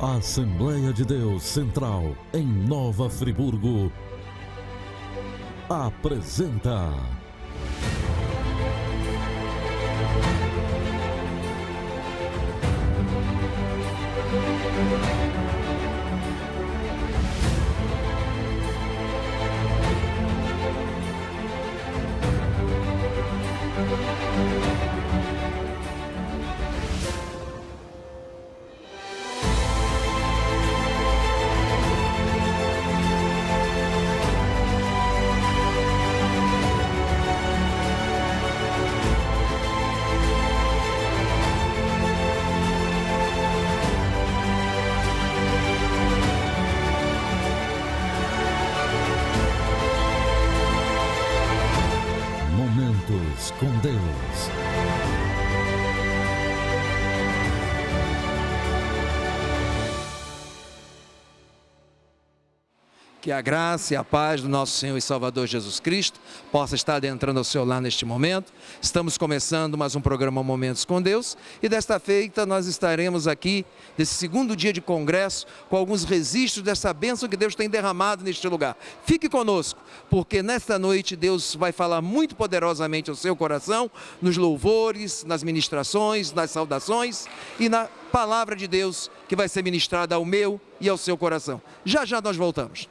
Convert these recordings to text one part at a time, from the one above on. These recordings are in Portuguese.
A Assembleia de Deus Central, em Nova Friburgo, apresenta Momentos com Deus. Que a graça e a paz do nosso Senhor e Salvador Jesus Cristo possa estar adentrando ao seu lar neste momento. Estamos começando mais um programa Momentos com Deus e desta feita nós estaremos aqui nesse segundo dia de congresso com alguns registros dessa bênção que Deus tem derramado neste lugar. Fique conosco, porque nesta noite Deus vai falar muito poderosamente ao seu coração, nos louvores, nas ministrações, nas saudações e na palavra de Deus que vai ser ministrada ao meu e ao seu coração. Já já nós voltamos.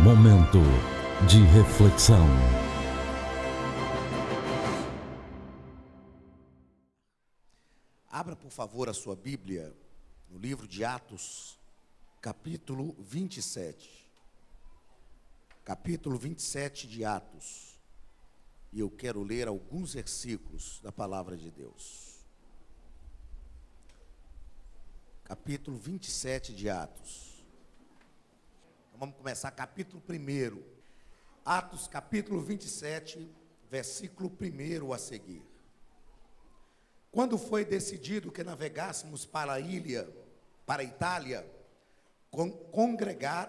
Momento de reflexão. Abra, por favor, a sua Bíblia no livro de Atos, capítulo 27. Capítulo 27 de Atos. E eu quero ler alguns versículos da palavra de Deus. Capítulo 27 de Atos. Então vamos começar capítulo 1. Atos, capítulo 27, versículo 1 a seguir. Quando foi decidido que navegássemos para a Itália,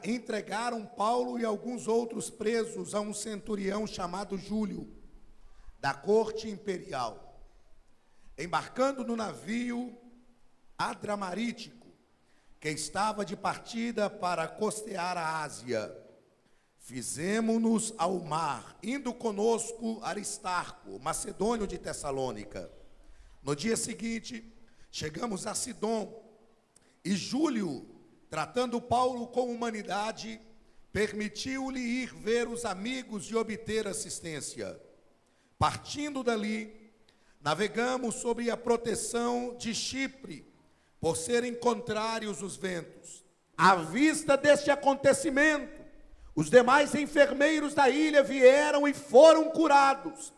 entregaram Paulo e alguns outros presos a um centurião chamado Júlio, da corte imperial. Embarcando no navio Adramarítico, que estava de partida para costear a Ásia, fizemo-nos ao mar, indo conosco Aristarco, macedônio de Tessalônica. No dia seguinte, chegamos a Sidom, e Júlio, tratando Paulo com humanidade, permitiu-lhe ir ver os amigos e obter assistência. Partindo dali, navegamos sob a proteção de Chipre, por serem contrários os ventos. À vista deste acontecimento, os demais enfermeiros da ilha vieram e foram curados,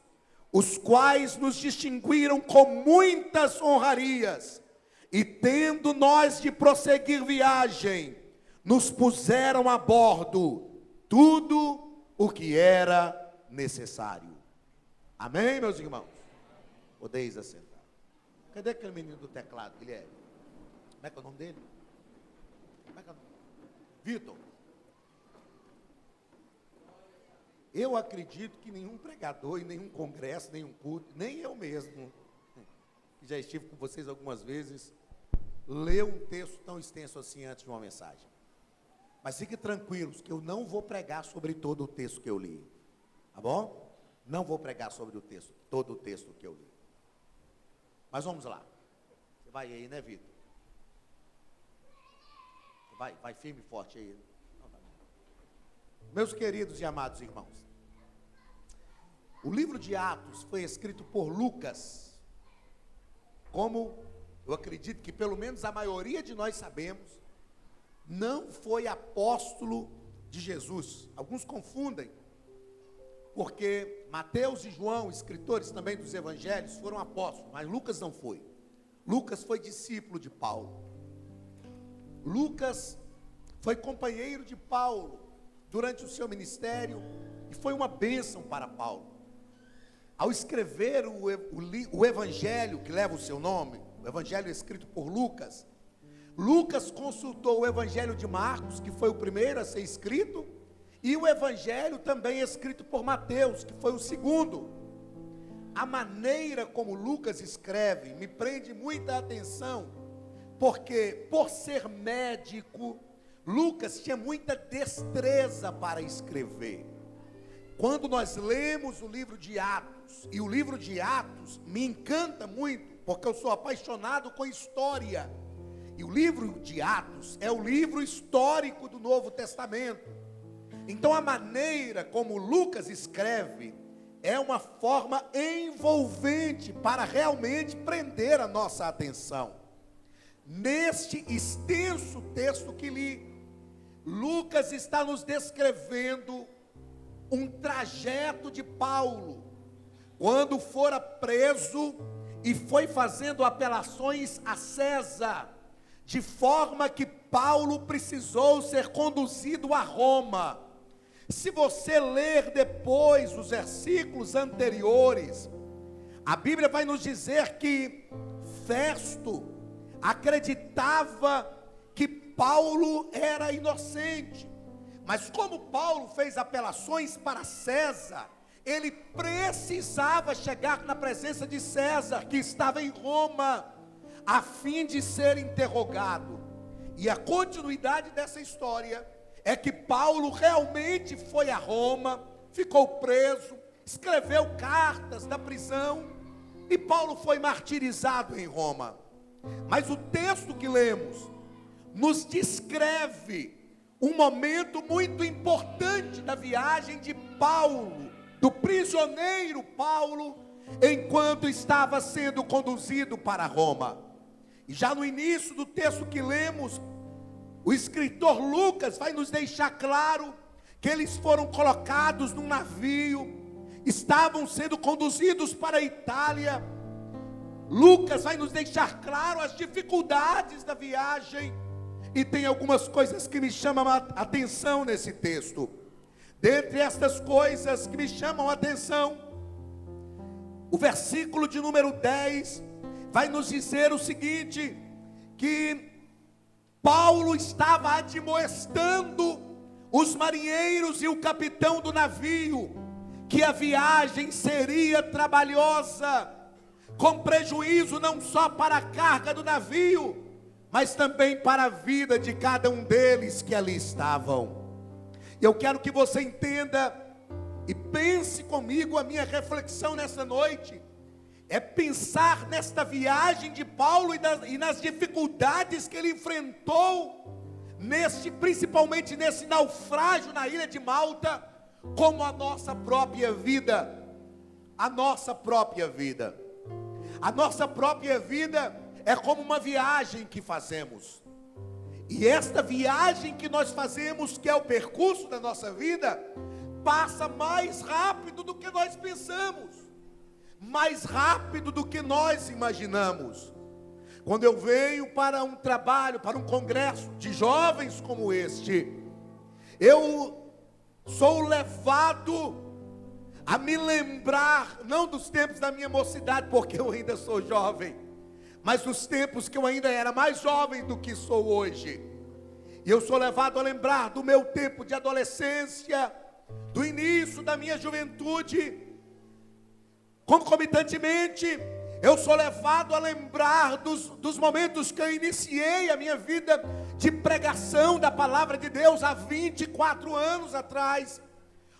os quais nos distinguiram com muitas honrarias, e tendo nós de prosseguir viagem, nos puseram a bordo tudo o que era necessário. Amém, meus irmãos? Podeis assentar. Cadê aquele menino do teclado, Guilherme? Como é que é o nome dele? Como é que é o nome? Vitor. Eu acredito que nenhum pregador, em nenhum congresso, nenhum culto, nem eu mesmo, que já estive com vocês algumas vezes, leu um texto tão extenso assim antes de uma mensagem. Mas fiquem tranquilos que eu não vou pregar sobre todo o texto que eu li. Tá bom? Não vou pregar sobre o texto, todo o texto que eu li. Mas vamos lá. Você vai aí, né, Vitor? Vai firme e forte aí. Meus queridos e amados irmãos, o livro de Atos foi escrito por Lucas, como eu acredito que pelo menos a maioria de nós sabemos, não foi apóstolo de Jesus. Alguns confundem, porque Mateus e João, escritores também dos evangelhos, foram apóstolos, mas Lucas não foi. Lucas foi discípulo de Paulo. Lucas foi companheiro de Paulo durante o seu ministério e foi uma bênção para Paulo. Ao escrever o evangelho que leva o seu nome, o evangelho escrito por Lucas, Lucas consultou o evangelho de Marcos, que foi o primeiro a ser escrito, e o evangelho também escrito por Mateus, que foi o segundo. A maneira como Lucas escreve me prende muita atenção, porque por ser médico, Lucas tinha muita destreza para escrever. Quando nós lemos o livro de Atos, e o livro de Atos me encanta muito, porque eu sou apaixonado com história, e o livro de Atos é o livro histórico do Novo Testamento. Então a maneira como Lucas escreve é uma forma envolvente para realmente prender a nossa atenção. Neste extenso texto que li, Lucas está nos descrevendo um trajeto de Paulo, quando fora preso e foi fazendo apelações a César, de forma que Paulo precisou ser conduzido a Roma. Se você ler depois os versículos anteriores, a Bíblia vai nos dizer que Festo acreditava que Paulo era inocente, mas como Paulo fez apelações para César, ele precisava chegar na presença de César, que estava em Roma, a fim de ser interrogado. E a continuidade dessa história é que Paulo realmente foi a Roma, ficou preso, escreveu cartas da prisão, e Paulo foi martirizado em Roma. Mas o texto que lemos nos descreve um momento muito importante da viagem de Paulo, do prisioneiro Paulo, enquanto estava sendo conduzido para Roma. E já no início do texto que lemos, o escritor Lucas vai nos deixar claro que eles foram colocados num navio, estavam sendo conduzidos para a Itália. Lucas vai nos deixar claro as dificuldades da viagem, e tem algumas coisas que me chamam a atenção nesse texto. Dentre estas coisas que me chamam a atenção, o versículo de número 10 vai nos dizer o seguinte, que Paulo estava admoestando os marinheiros e o capitão do navio, que a viagem seria trabalhosa, com prejuízo não só para a carga do navio, mas também para a vida de cada um deles que ali estavam. Eu quero que você entenda e pense comigo, a minha reflexão nessa noite é pensar nesta viagem de Paulo e nas dificuldades que ele enfrentou, principalmente nesse naufrágio na ilha de Malta, como a nossa própria vida. A nossa própria vida. A nossa própria vida é como uma viagem que fazemos. E esta viagem que nós fazemos, que é o percurso da nossa vida, passa mais rápido do que nós pensamos, mais rápido do que nós imaginamos. Quando eu venho para um trabalho, para um congresso de jovens como este, eu sou levado a me lembrar, não dos tempos da minha mocidade, porque eu ainda sou jovem, mas dos tempos que eu ainda era mais jovem do que sou hoje. E eu sou levado a lembrar do meu tempo de adolescência, do início da minha juventude. Concomitantemente, eu sou levado a lembrar dos momentos que eu iniciei a minha vida de pregação da palavra de Deus há 24 anos atrás,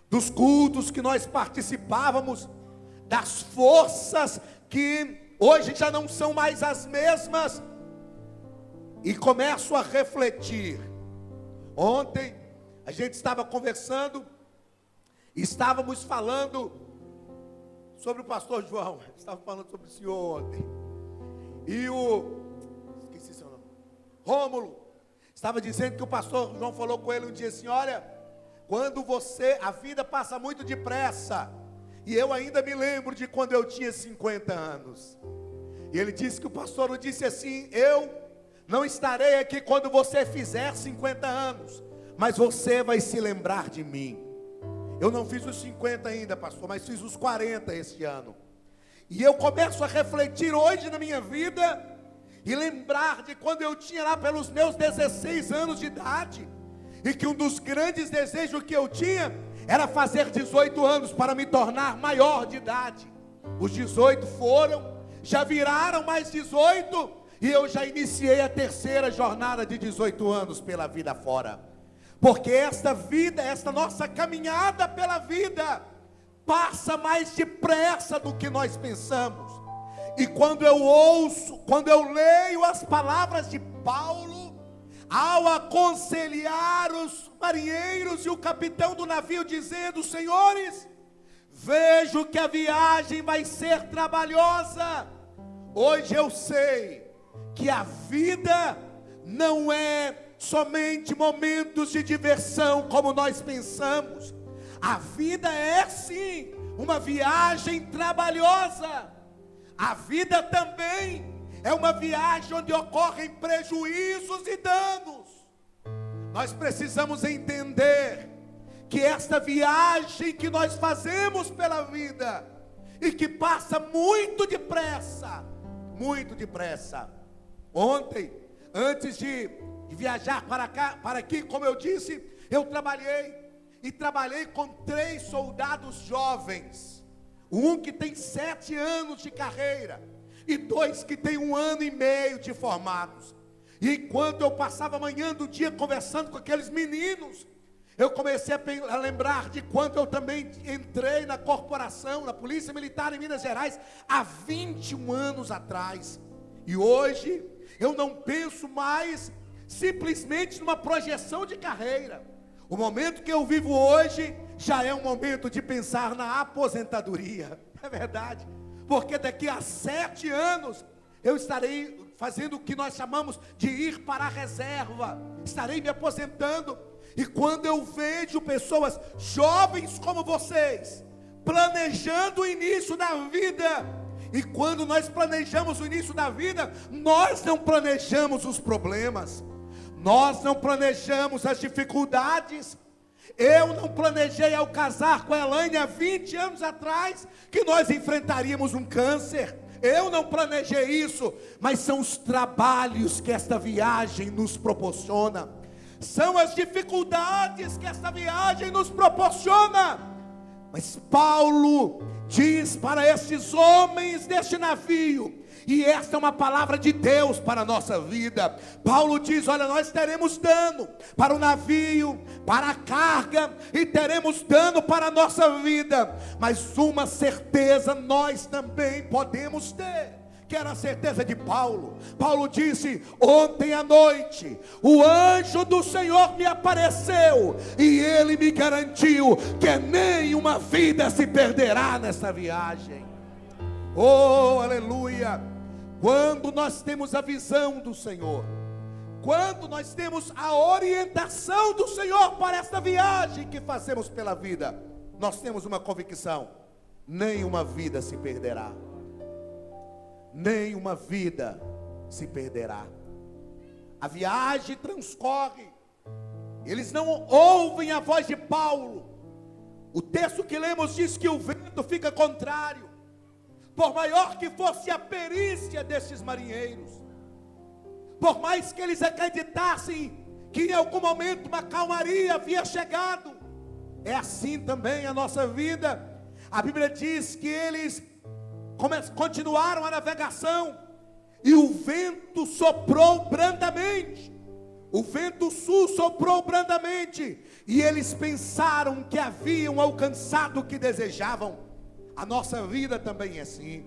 dos cultos que nós participávamos, das forças que hoje já não são mais as mesmas, e começo a refletir. Ontem a gente estava conversando, estávamos falando sobre o pastor João, estava falando sobre o senhor ontem, e esqueci seu nome, Rômulo, estava dizendo que o pastor João falou com ele um dia assim: olha, quando a vida passa muito depressa, e eu ainda me lembro de quando eu tinha 50 anos, e ele disse que o pastor disse assim: eu não estarei aqui quando você fizer 50 anos, mas você vai se lembrar de mim. Eu não fiz os 50 ainda, pastor, mas fiz os 40 este ano. E eu começo a refletir hoje na minha vida e lembrar de quando eu tinha lá pelos meus 16 anos de idade, e que um dos grandes desejos que eu tinha era fazer 18 anos para me tornar maior de idade. Os 18 foram, já viraram mais 18, e eu já iniciei a terceira jornada de 18 anos pela vida fora. Porque esta vida, esta nossa caminhada pela vida, passa mais depressa do que nós pensamos. E quando eu leio as palavras de Paulo, ao aconselhar os marinheiros e o capitão do navio, dizendo: senhores, vejo que a viagem vai ser trabalhosa. Hoje eu sei que a vida não é somente momentos de diversão como nós pensamos. A vida é sim uma viagem trabalhosa. A vida também é uma viagem onde ocorrem prejuízos e danos. Nós precisamos entender que esta viagem que nós fazemos pela vida, e que passa muito depressa, ontem, antes de viajar para aqui, como eu disse, eu trabalhei com 3 soldados jovens, um que tem 7 anos de carreira, e 2 que tem 1 ano e meio de formados. E enquanto eu passava a manhã do dia conversando com aqueles meninos, eu comecei a lembrar de quando eu também entrei na corporação, na Polícia Militar em Minas Gerais, há 21 anos atrás. E hoje eu não penso mais simplesmente numa projeção de carreira. O momento que eu vivo hoje já é um momento de pensar na aposentadoria. É verdade, porque daqui a 7 anos eu estarei fazendo o que nós chamamos de ir para a reserva. Estarei me aposentando. E quando eu vejo pessoas jovens como vocês planejando o início da vida, e quando nós planejamos o início da vida, nós não planejamos os problemas, nós não planejamos as dificuldades. Eu não planejei ao casar com a Elaine há 20 anos atrás que nós enfrentaríamos um câncer. Eu não planejei isso, mas são os trabalhos que esta viagem nos proporciona, são as dificuldades que esta viagem nos proporciona. Mas Paulo diz para esses homens deste navio, e esta é uma palavra de Deus para a nossa vida. Paulo diz: olha, nós teremos dano para o navio, para a carga, e teremos dano para a nossa vida, mas uma certeza nós também podemos ter, que era a certeza de Paulo. Paulo disse: ontem à noite o anjo do Senhor me apareceu e ele me garantiu que nenhuma vida se perderá nessa viagem. Oh, aleluia! Quando nós temos a visão do Senhor, quando nós temos a orientação do Senhor para esta viagem que fazemos pela vida, nós temos uma convicção: nenhuma vida se perderá. Nenhuma vida se perderá. A viagem transcorre, eles não ouvem a voz de Paulo. O texto que lemos diz que o vento fica contrário. Por maior que fosse a perícia desses marinheiros, por mais que eles acreditassem que em algum momento uma calmaria havia chegado, é assim também a nossa vida. A Bíblia diz que eles continuaram a navegação e o vento soprou brandamente. O vento sul soprou brandamente e eles pensaram que haviam alcançado o que desejavam. A nossa vida também é assim.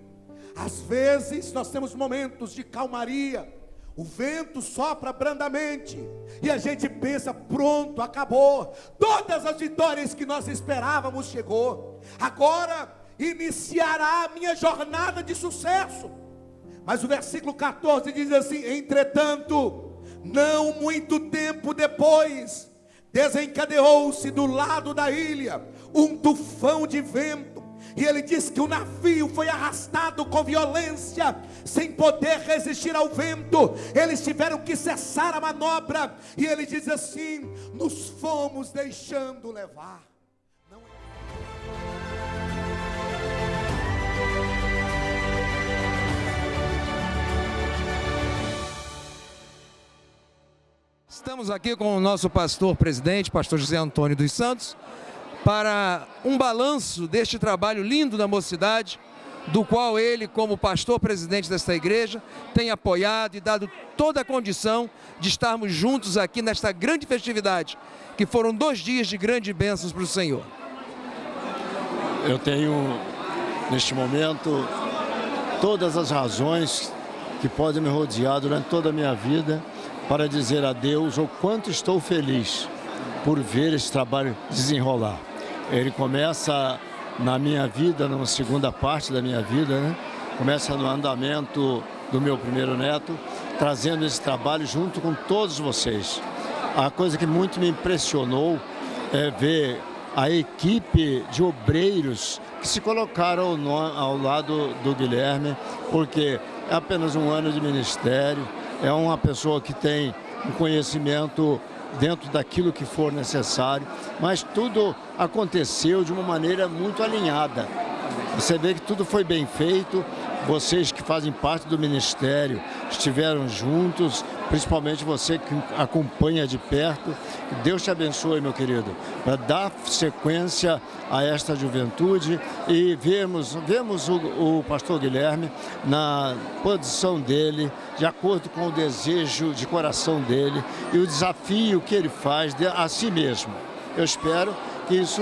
Às vezes nós temos momentos de calmaria, o vento sopra brandamente e a gente pensa: pronto, acabou, todas as vitórias que nós esperávamos chegou, agora iniciará a minha jornada de sucesso. Mas o versículo 14 diz assim: entretanto, não muito tempo depois, desencadeou-se do lado da ilha um tufão de vento, e ele diz que o navio foi arrastado com violência, sem poder resistir ao vento. Eles tiveram que cessar a manobra, e ele diz assim: nos fomos deixando levar. Estamos aqui com o nosso pastor presidente, pastor José Antônio dos Santos, para um balanço deste trabalho lindo da mocidade, do qual ele, como pastor presidente desta igreja, tem apoiado e dado toda a condição de estarmos juntos aqui nesta grande festividade, que foram 2 dias de grandes bênçãos para o Senhor. Eu tenho, neste momento, todas as razões que podem me rodear durante toda a minha vida para dizer a Deus o quanto estou feliz por ver esse trabalho desenrolar. Ele começa na minha vida, numa segunda parte da minha vida, né? Começa no andamento do meu primeiro neto, trazendo esse trabalho junto com todos vocês. A coisa que muito me impressionou é ver a equipe de obreiros que se colocaram ao lado do Guilherme, porque é apenas um ano de ministério, é uma pessoa que tem um conhecimento dentro daquilo que for necessário, mas tudo aconteceu de uma maneira muito alinhada. Você vê que tudo foi bem feito, vocês que fazem parte do ministério estiveram juntos, principalmente você que acompanha de perto. Deus te abençoe, meu querido, para dar sequência a esta juventude e vemos o pastor Guilherme na posição dele, de acordo com o desejo de coração dele e o desafio que ele faz a si mesmo. Eu espero que isso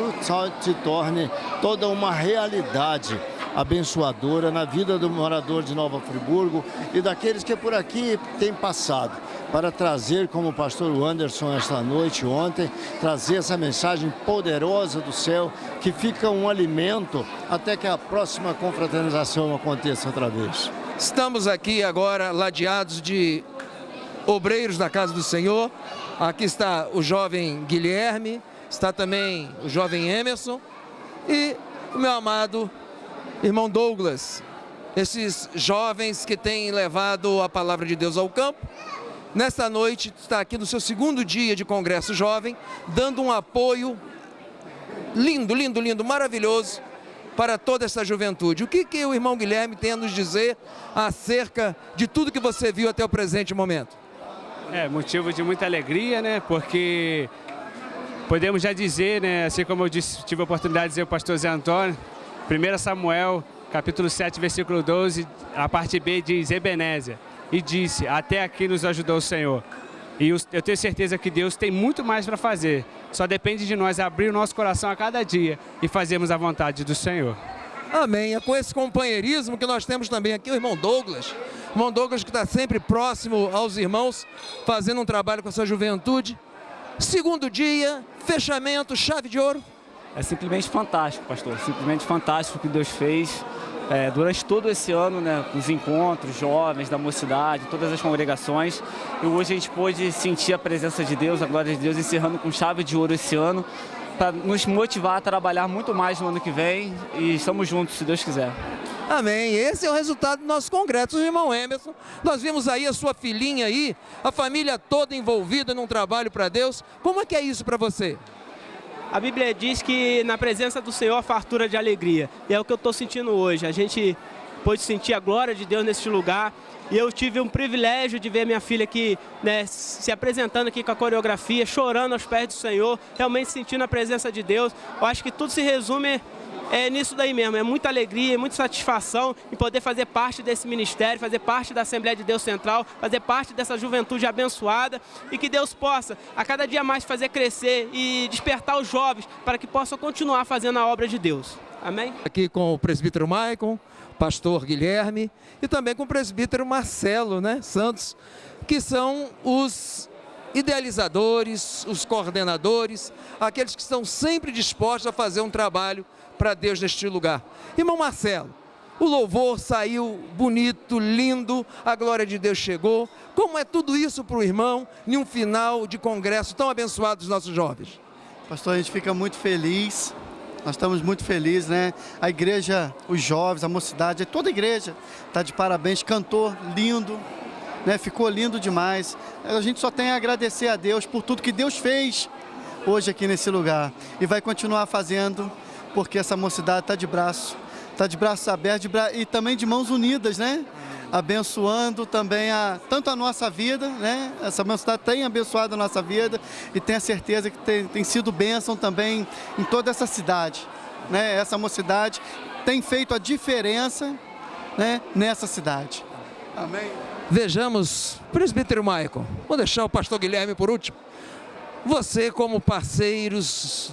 se torne toda uma realidade abençoadora na vida do morador de Nova Friburgo e daqueles que por aqui têm passado. para trazer, como o pastor Anderson esta noite, ontem, trazer essa mensagem poderosa do céu, que fica um alimento até que a próxima confraternização aconteça outra vez. Estamos aqui agora ladeados de obreiros da casa do Senhor. Aqui está o jovem Guilherme, está também o jovem Emerson e o meu amado irmão Douglas. Esses jovens que têm levado a palavra de Deus ao campo. Nesta noite está aqui no seu segundo dia de Congresso Jovem, dando um apoio lindo, lindo, lindo, maravilhoso para toda essa juventude. O que o irmão Guilherme tem a nos dizer acerca de tudo que você viu até o presente momento? É motivo de muita alegria, né? Porque podemos já dizer, né? Assim como eu disse, tive a oportunidade de dizer ao pastor Zé Antônio, 1 Samuel, capítulo 7, versículo 12, a parte B diz: Ebenezer, e disse: até aqui nos ajudou o Senhor. E eu tenho certeza que Deus tem muito mais para fazer. Só depende de nós abrir o nosso coração a cada dia e fazermos a vontade do Senhor. Amém. É com esse companheirismo que nós temos também aqui o irmão Douglas. O irmão Douglas que está sempre próximo aos irmãos, fazendo um trabalho com a sua juventude. Segundo dia, fechamento, chave de ouro. É simplesmente fantástico, pastor. Simplesmente fantástico o que Deus fez. Durante todo esse ano, né, os encontros jovens da mocidade, todas as congregações, e hoje a gente pôde sentir a presença de Deus, a glória de Deus, encerrando com chave de ouro esse ano, para nos motivar a trabalhar muito mais no ano que vem, e estamos juntos, se Deus quiser. Amém. Esse é o resultado do nosso congresso, irmão Emerson. Nós vimos aí a sua filhinha aí, a família toda envolvida num trabalho para Deus. Como é que é isso para você? A Bíblia diz que na presença do Senhor há fartura de alegria. E é o que eu estou sentindo hoje. A gente pôde sentir a glória de Deus neste lugar. E eu tive um privilégio de ver minha filha aqui, né, se apresentando aqui com a coreografia, chorando aos pés do Senhor, realmente sentindo a presença de Deus. Eu acho que tudo se resume nisso daí mesmo. É muita alegria, muita satisfação em poder fazer parte desse ministério, fazer parte da Assembleia de Deus Central, fazer parte dessa juventude abençoada e que Deus possa a cada dia mais fazer crescer e despertar os jovens para que possam continuar fazendo a obra de Deus. Amém? Aqui com o presbítero Maicon, pastor Guilherme e também com o presbítero Marcelo, né, Santos, que são os idealizadores, os coordenadores, aqueles que estão sempre dispostos a fazer um trabalho para Deus neste lugar. Irmão Marcelo, o louvor saiu bonito, lindo, a glória de Deus chegou. Como é tudo isso para o irmão em um final de congresso tão abençoado dos nossos jovens? Pastor, a gente fica muito feliz, nós estamos muito felizes, né? A igreja, os jovens, a mocidade, toda a igreja está de parabéns, cantor lindo, né? Ficou lindo demais. A gente só tem a agradecer a Deus por tudo que Deus fez hoje aqui nesse lugar e vai continuar fazendo, porque essa mocidade está de braços abertos e também de mãos unidas, né? Abençoando também tanto a nossa vida, né? Essa mocidade tem abençoado a nossa vida e tenho a certeza que tem sido bênção também em toda essa cidade, né? Essa mocidade tem feito a diferença, né, nessa cidade. Amém? Vejamos, presbítero Maicon, vou deixar o pastor Guilherme por último. Você como parceiros,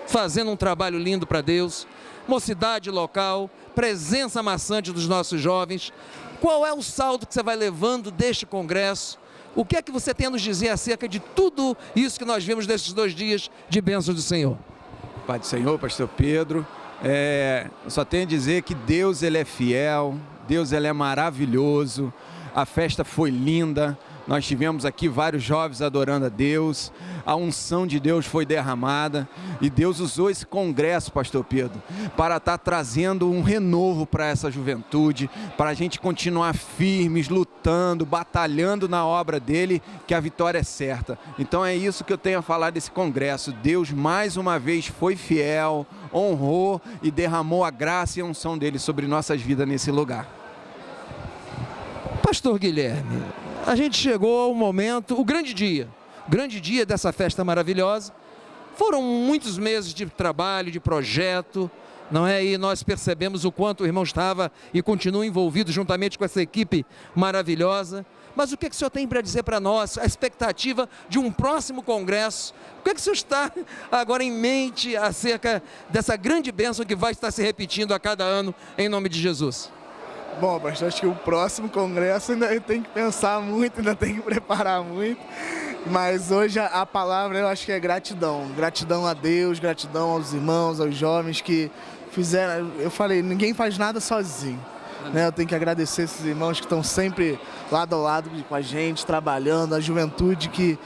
fazendo um trabalho lindo para Deus, mocidade local, presença maçante dos nossos jovens. Qual é o saldo que você vai levando deste congresso? O que é que você tem a nos dizer acerca de tudo isso que nós vimos nesses 2 dias de bênçãos do Senhor? Pai do Senhor, pastor Pedro, eu só tenho a dizer que Deus ele é fiel, Deus ele é maravilhoso, a festa foi linda. Nós tivemos aqui vários jovens adorando a Deus, a unção de Deus foi derramada e Deus usou esse congresso, pastor Pedro, para estar trazendo um renovo para essa juventude, para a gente continuar firmes, lutando, batalhando na obra dele, que a vitória é certa. Então é isso que eu tenho a falar desse congresso. Deus mais uma vez foi fiel, honrou e derramou a graça e a unção dele sobre nossas vidas nesse lugar. Pastor Guilherme, a gente chegou ao momento, o grande dia dessa festa maravilhosa. Foram muitos meses de trabalho, de projeto, não é? E nós percebemos o quanto o irmão estava e continua envolvido juntamente com essa equipe maravilhosa. Mas o que o senhor tem para dizer para nós, a expectativa de um próximo congresso? O que o senhor está agora em mente acerca dessa grande bênção que vai estar se repetindo a cada ano, em nome de Jesus? Bom, pastor, acho que o próximo congresso ainda tem que pensar muito, ainda tem que preparar muito. Mas hoje a palavra eu acho que é gratidão. Gratidão a Deus, gratidão aos irmãos, aos jovens que fizeram. Eu falei, ninguém faz nada sozinho. Né? Eu tenho que agradecer esses irmãos que estão sempre lado a lado com a gente, trabalhando, a juventude que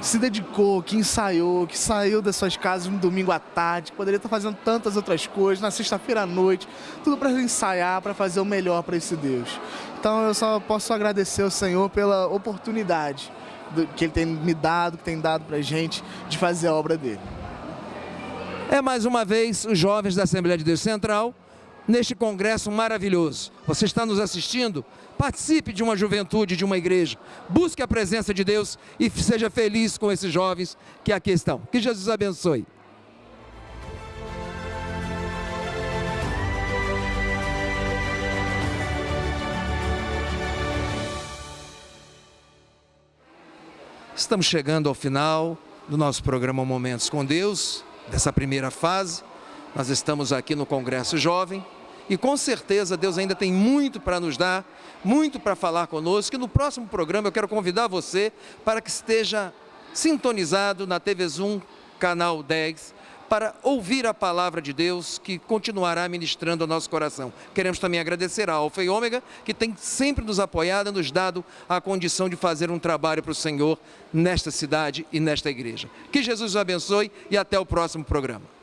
se dedicou, que ensaiou, que saiu das suas casas no domingo à tarde, que poderia estar fazendo tantas outras coisas, na sexta-feira à noite, tudo para ensaiar, para fazer o melhor para esse Deus. Então eu só posso agradecer ao Senhor pela oportunidade que Ele tem me dado, que tem dado para a gente, de fazer a obra dele. É mais uma vez os jovens da Assembleia de Deus Central, neste congresso maravilhoso. Você está nos assistindo? Participe de uma juventude, de uma igreja. Busque a presença de Deus e seja feliz com esses jovens que aqui estão. Que Jesus abençoe. Estamos chegando ao final do nosso programa Momentos com Deus, dessa primeira fase. Nós estamos aqui no Congresso Jovem e com certeza Deus ainda tem muito para nos dar, muito para falar conosco. E no próximo programa eu quero convidar você para que esteja sintonizado na TV Zoom, canal 10, para ouvir a palavra de Deus que continuará ministrando ao nosso coração. Queremos também agradecer a Alfa e Ômega, que tem sempre nos apoiado e nos dado a condição de fazer um trabalho para o Senhor nesta cidade e nesta igreja. Que Jesus os abençoe e até o próximo programa.